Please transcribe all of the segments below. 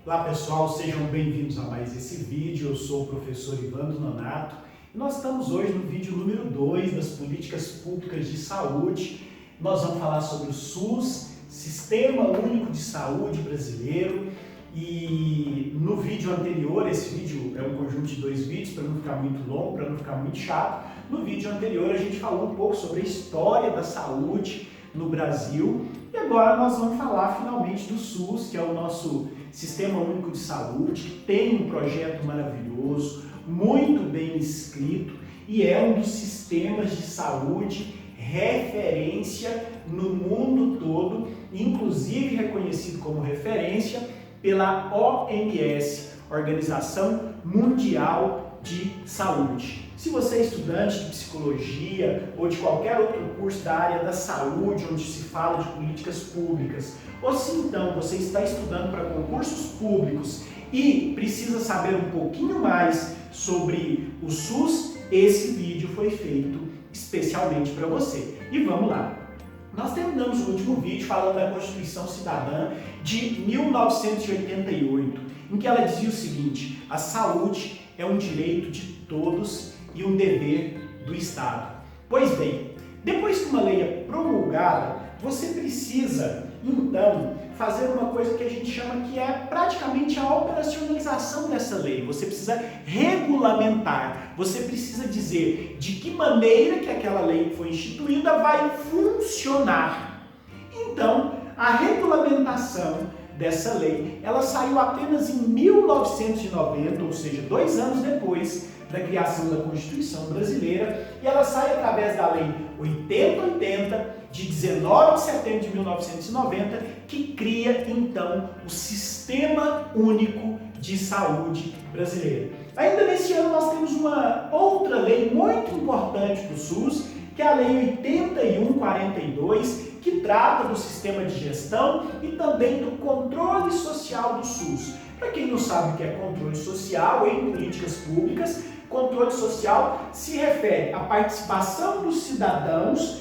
Olá pessoal, sejam bem-vindos a mais esse vídeo. Eu sou o professor Ivandro Nonato e nós estamos hoje no vídeo número 2 das políticas públicas de saúde. Nós vamos falar sobre o SUS, Sistema Único de Saúde Brasileiro, e no vídeo anterior, esse vídeo é um conjunto de 2 vídeos para não ficar muito longo, para não ficar muito chato. No vídeo anterior a gente falou um pouco sobre a história da saúde no Brasil e agora nós vamos falar finalmente do SUS, que é o nosso Sistema Único de Saúde, que tem um projeto maravilhoso, muito bem escrito e é um dos sistemas de saúde referência no mundo todo, inclusive reconhecido como referência pela OMS, Organização Mundial de Saúde. Se você é estudante de psicologia ou de qualquer outro curso da área da saúde, onde se fala de políticas públicas, ou se então você está estudando para concursos públicos e precisa saber um pouquinho mais sobre o SUS, esse vídeo foi feito especialmente para você. E vamos lá! Nós terminamos o último vídeo falando da Constituição Cidadã de 1988, em que ela dizia o seguinte: a saúde é um direito de todos e um dever do Estado. Pois bem, depois que uma lei é promulgada, você precisa, então, fazer uma coisa que a gente chama que é praticamente a operacionalização dessa lei. Você precisa regulamentar, você precisa dizer de que maneira que aquela lei que foi instituída vai funcionar. Então, a regulamentação dessa lei, ela saiu apenas em 1990, ou seja, 2 anos depois da criação da Constituição Brasileira, e ela sai através da Lei 8080, de 19 de setembro de 1990, que cria, então, o Sistema Único de Saúde Brasileiro. Ainda nesse ano nós temos uma outra lei muito importante para o SUS, que é a Lei 8142, que trata do sistema de gestão e também do controle social do SUS. Para quem não sabe o que é controle social em políticas públicas, controle social se refere à participação dos cidadãos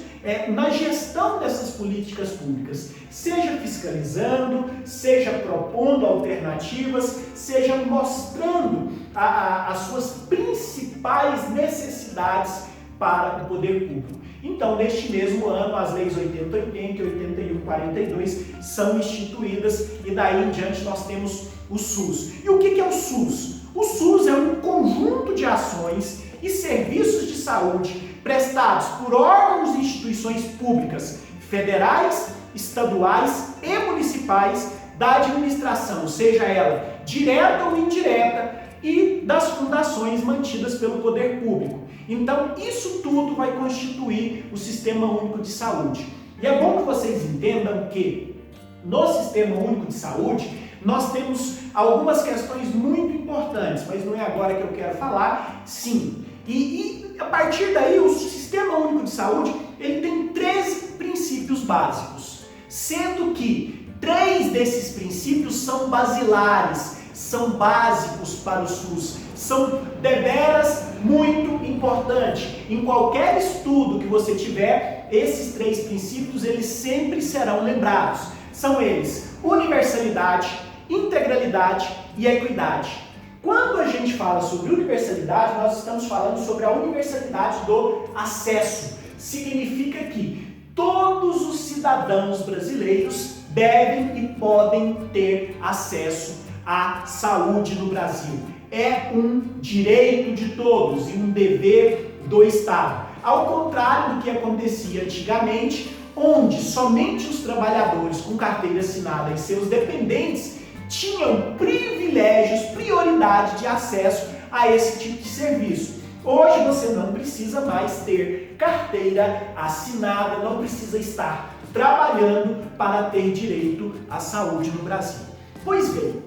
na gestão dessas políticas públicas, seja fiscalizando, seja propondo alternativas, seja mostrando as suas principais necessidades para o poder público. Então, neste mesmo ano, as leis 8080 e 8142 são instituídas e daí em diante nós temos o SUS. E o que é o SUS? O SUS é um conjunto de ações e serviços de saúde prestados por órgãos e instituições públicas, federais, estaduais e municipais da administração, seja ela direta ou indireta, e das fundações mantidas pelo poder público. Então, isso tudo vai constituir o Sistema Único de Saúde. E é bom que vocês entendam que no Sistema Único de Saúde nós temos algumas questões muito importantes, mas não é agora que eu quero falar, sim. E a partir daí, o Sistema Único de Saúde ele tem 13 princípios básicos, sendo que 3 desses princípios são basilares, são básicos para o SUS, são deveras muito importantes. Em qualquer estudo que você tiver, esses 3 princípios eles sempre serão lembrados. São eles: universalidade, integralidade e equidade. Quando a gente fala sobre universalidade, nós estamos falando sobre a universalidade do acesso. Significa que todos os cidadãos brasileiros devem e podem ter acesso à saúde no Brasil. É um direito de todos e um dever do Estado. Ao contrário do que acontecia antigamente, onde somente os trabalhadores com carteira assinada e seus dependentes tinham privilégios, prioridade de acesso a esse tipo de serviço. Hoje você não precisa mais ter carteira assinada, não precisa estar trabalhando para ter direito à saúde no Brasil. Pois bem,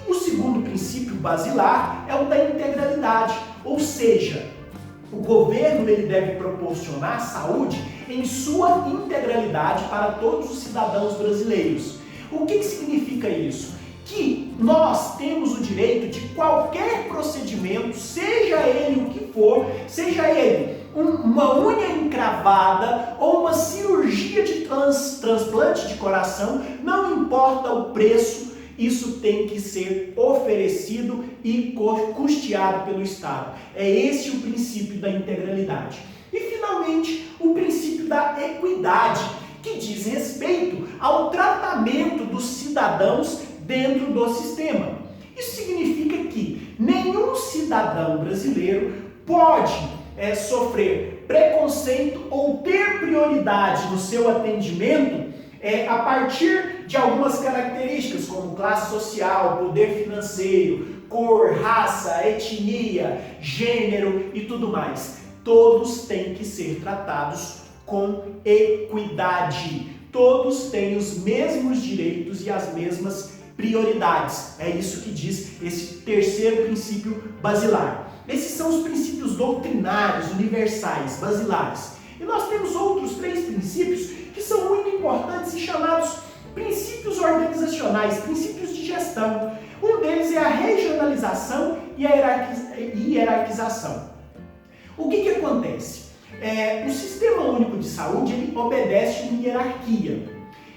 e o segundo princípio basilar é o da integralidade, ou seja, o governo ele deve proporcionar saúde em sua integralidade para todos os cidadãos brasileiros. O que significa isso? Que nós temos o direito de qualquer procedimento, seja ele o que for, seja ele uma unha encravada ou uma cirurgia de transplante de coração, não importa o preço, isso tem que ser oferecido e custeado pelo Estado. É esse o princípio da integralidade. E, finalmente, o princípio da equidade, que diz respeito ao tratamento dos cidadãos dentro do sistema. Isso significa que nenhum cidadão brasileiro pode sofrer preconceito ou ter prioridade no seu atendimento a partir de algumas características, como classe social, poder financeiro, cor, raça, etnia, gênero e tudo mais. Todos têm que ser tratados com equidade. Todos têm os mesmos direitos e as mesmas prioridades. É isso que diz esse terceiro princípio basilar. Esses são os princípios doutrinários, universais, basilares. E nós temos outros 3 princípios que são muito importantes e chamados princípios organizacionais, princípios de gestão. Um deles é a regionalização e a hierarquização. O que acontece? O Sistema Único de Saúde ele obedece uma hierarquia.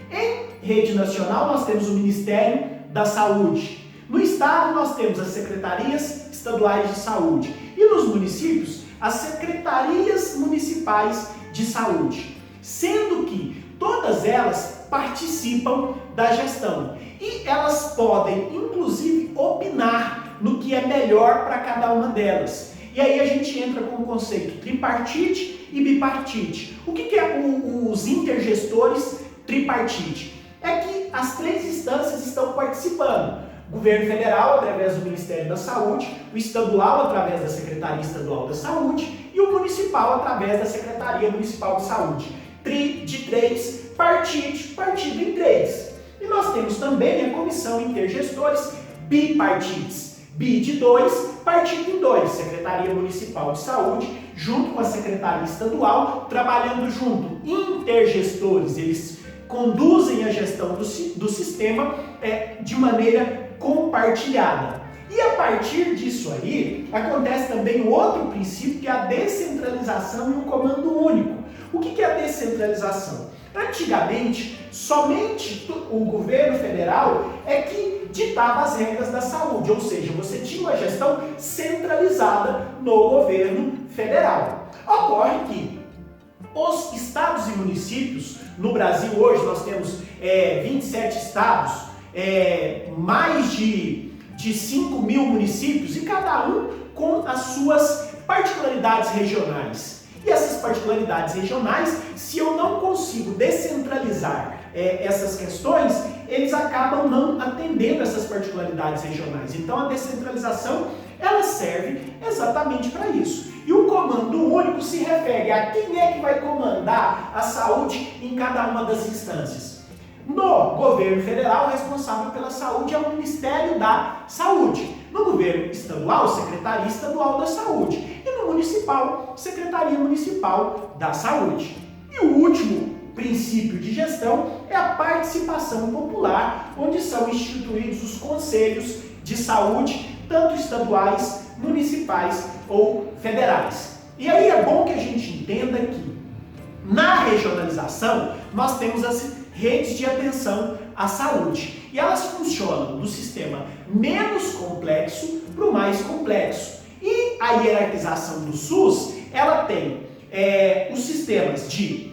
Em rede nacional, nós temos o Ministério da Saúde. No Estado, nós temos as Secretarias Estaduais de Saúde. E nos municípios, as Secretarias Municipais de Saúde. Sendo que todas elas participam da gestão. E elas podem, inclusive, opinar no que é melhor para cada uma delas. E aí a gente entra com o conceito tripartite e bipartite. O que é os intergestores tripartite? É que as 3 instâncias estão participando. O governo federal, através do Ministério da Saúde, o estadual, através da Secretaria Estadual da Saúde, e o municipal, através da Secretaria Municipal de Saúde. De 3, partido em 3. E nós temos também a Comissão Intergestores bipartites. Bi de 2, partido em 2. Secretaria Municipal de Saúde, junto com a Secretaria Estadual, trabalhando junto. Intergestores, eles conduzem a gestão do sistema de maneira compartilhada. E a partir disso aí, acontece também um outro princípio, que é a descentralização e o comando único. O que é a descentralização? Antigamente, somente o governo federal é que ditava as regras da saúde, ou seja, você tinha uma gestão centralizada no governo federal. Ocorre que os estados e municípios, no Brasil hoje nós temos 27 estados, mais de 5 mil municípios, e cada um com as suas particularidades regionais. E essas particularidades regionais, se eu não consigo descentralizar essas questões, eles acabam não atendendo essas particularidades regionais. Então a descentralização, ela serve exatamente para isso. E o comando único se refere a quem é que vai comandar a saúde em cada uma das instâncias. No governo federal, o responsável pela saúde é o Ministério da Saúde. No governo estadual, Secretaria Estadual da Saúde. E no municipal, Secretaria Municipal da Saúde. E o último princípio de gestão é a participação popular, onde são instituídos os conselhos de saúde, tanto estaduais, municipais ou federais. E aí é bom que a gente entenda que na regionalização nós temos as redes de atenção à saúde. E elas funcionam do sistema menos complexo para o mais complexo. E a hierarquização do SUS, ela tem os sistemas de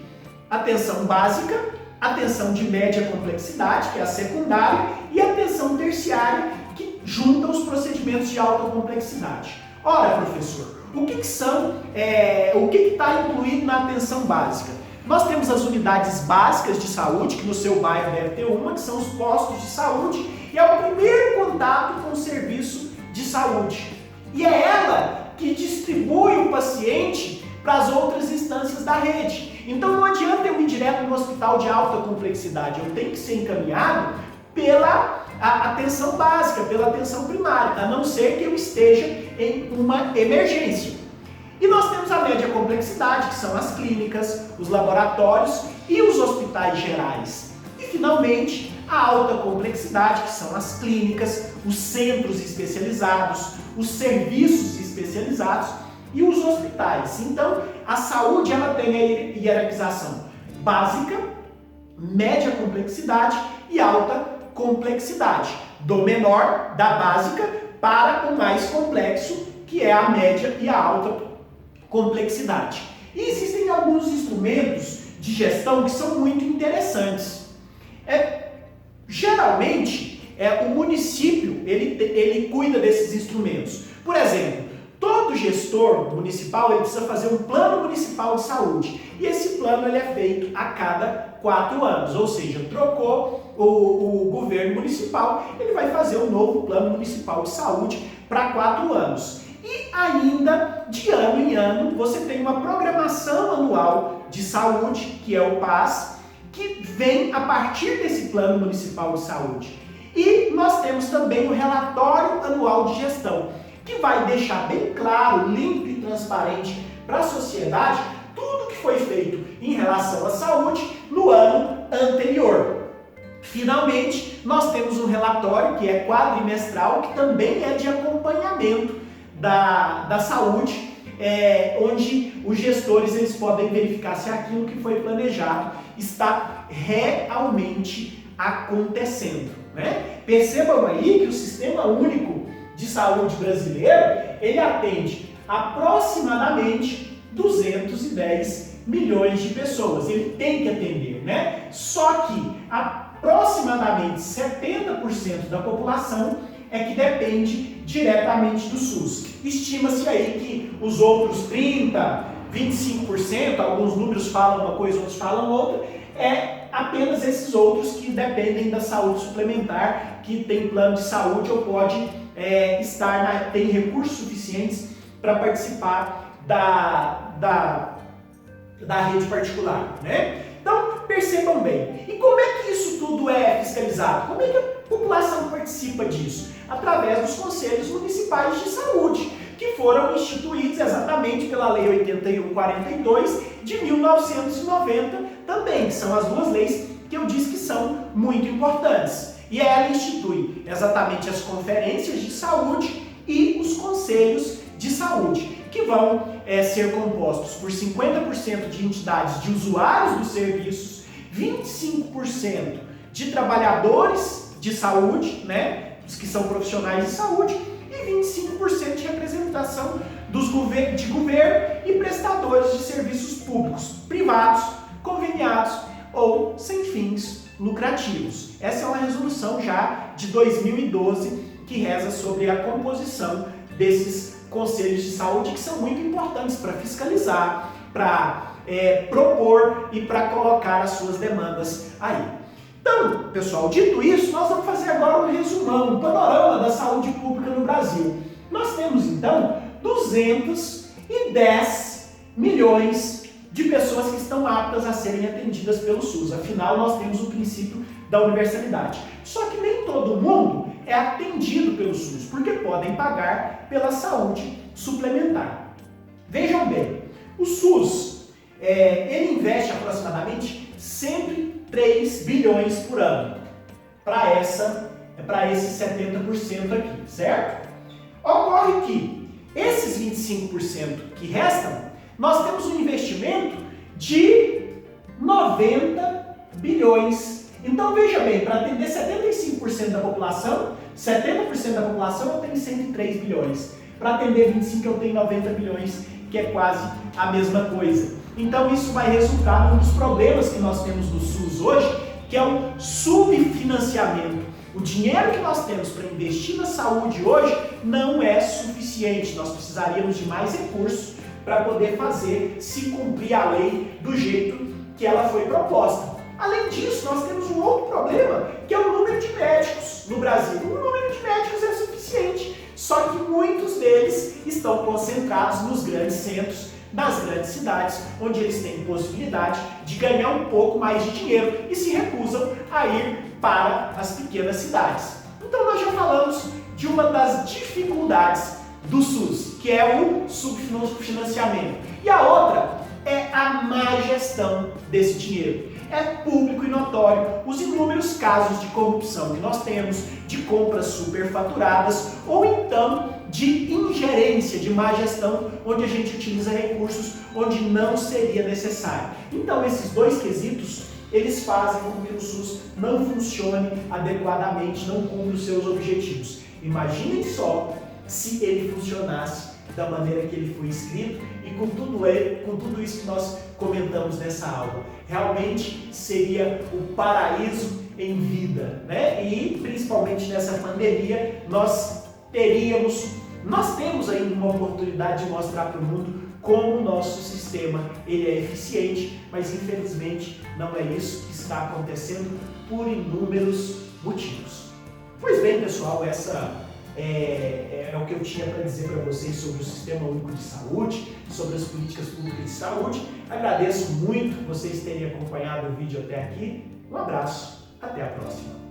atenção básica, atenção de média complexidade, que é a secundária, e atenção terciária, que junta os procedimentos de alta complexidade. Ora, professor, o que está incluído na atenção básica? Nós temos as unidades básicas de saúde, que no seu bairro deve ter uma, que são os postos de saúde, e é o primeiro contato com o serviço de saúde. E é ela que distribui o paciente para as outras instâncias da rede. Então não adianta eu ir direto no hospital de alta complexidade, eu tenho que ser encaminhado pela atenção básica, pela atenção primária, a não ser que eu esteja em uma emergência. E nós temos a média complexidade, que são as clínicas, os laboratórios e os hospitais gerais. E, finalmente, a alta complexidade, que são as clínicas, os centros especializados, os serviços especializados e os hospitais. Então, a saúde ela tem a hierarquização básica, média complexidade e alta complexidade. do menor, da básica, para o mais complexo, que é a média e a alta complexidade. E existem alguns instrumentos de gestão que são muito interessantes. Geralmente, o município ele cuida desses instrumentos. Por exemplo, todo gestor municipal ele precisa fazer um plano municipal de saúde. E esse plano ele é feito a cada 4 anos. Ou seja, trocou o governo municipal, ele vai fazer um novo plano municipal de saúde para 4 anos. E ainda, de ano em ano, você tem uma programação anual de saúde, que é o PAS, que vem a partir desse plano municipal de saúde. E nós temos também o relatório anual de gestão, que vai deixar bem claro, limpo e transparente para a sociedade tudo que foi feito em relação à saúde no ano anterior. Finalmente, nós temos um relatório que é quadrimestral, que também é de acompanhamento da saúde, onde os gestores eles podem verificar se aquilo que foi planejado está realmente acontecendo, né? Percebam aí que o Sistema Único de Saúde brasileiro, ele atende aproximadamente 210 milhões de pessoas. Ele tem que atender, né? Só que aproximadamente 70% da população é que depende diretamente do SUS. Estima-se aí que os outros 30%, 25%, alguns números falam uma coisa, outros falam outra, apenas esses outros que dependem da saúde suplementar, que tem plano de saúde ou pode tem recursos suficientes para participar da rede particular, né? Então, percebam bem. E como é que isso tudo é fiscalizado? Como é que a população participa disso? Através dos conselhos municipais de saúde, que foram instituídos exatamente pela Lei 8142 de 1990 também, que são as duas leis que eu disse que são muito importantes. E ela institui exatamente as conferências de saúde e os conselhos de saúde, que vão ser compostos por 50% de entidades de usuários dos serviços, 25% de trabalhadores de saúde, né, os que são profissionais de saúde, e 25% de representação de governo e prestadores de serviços públicos, privados, conveniados ou sem fins lucrativos. Essa é uma resolução já de 2012 que reza sobre a composição desses conselhos de saúde, que são muito importantes para fiscalizar, para propor e para colocar as suas demandas aí. Então, pessoal, dito isso, nós vamos fazer agora um resumão, um panorama da saúde pública no Brasil. Nós temos, então, 210 milhões de pessoas que estão aptas a serem atendidas pelo SUS. Afinal, nós temos o princípio da universalidade. Só que nem todo mundo é atendido pelo SUS, porque podem pagar pela saúde suplementar. Vejam bem, o SUS, ele investe aproximadamente 103 bilhões por ano para esses 70% aqui, certo? Ocorre que esses 25% que restam, nós temos um investimento de 90 bilhões. Então veja bem, para atender 75% da população, 70% da população eu tenho 103 bilhões. Para atender 25% eu tenho 90 bilhões, que é quase a mesma coisa. Então isso vai resultar num dos problemas que nós temos no SUS hoje, que é o subfinanciamento. O dinheiro que nós temos para investir na saúde hoje não é suficiente. Nós precisaríamos de mais recursos para poder se cumprir a lei do jeito que ela foi proposta. Além disso, nós temos um outro problema, que é o número de médicos no Brasil. O número de médicos é suficiente, só que muitos deles estão concentrados nos grandes centros, nas grandes cidades, onde eles têm possibilidade de ganhar um pouco mais de dinheiro e se recusam a ir para as pequenas cidades. Então nós já falamos de uma das dificuldades do SUS, que é o subfinanciamento. E a outra é a má gestão desse dinheiro. É público e notório os inúmeros casos de corrupção que nós temos, de compras superfaturadas ou então de ingerência, de má gestão, onde a gente utiliza recursos onde não seria necessário. Então esses dois quesitos eles fazem com que o SUS não funcione adequadamente, não cumpra os seus objetivos. Imaginem só se ele funcionasse da maneira que ele foi escrito e com tudo isso que nós comentamos nessa aula. Realmente seria o paraíso em vida, né? E principalmente nessa pandemia nós temos ainda uma oportunidade de mostrar para o mundo como o nosso sistema ele é eficiente, mas infelizmente não é isso que está acontecendo por inúmeros motivos. Pois bem, pessoal, essa é o que eu tinha para dizer para vocês sobre o Sistema Único de Saúde, sobre as políticas públicas de saúde. Agradeço muito vocês terem acompanhado o vídeo até aqui. Um abraço, até a próxima.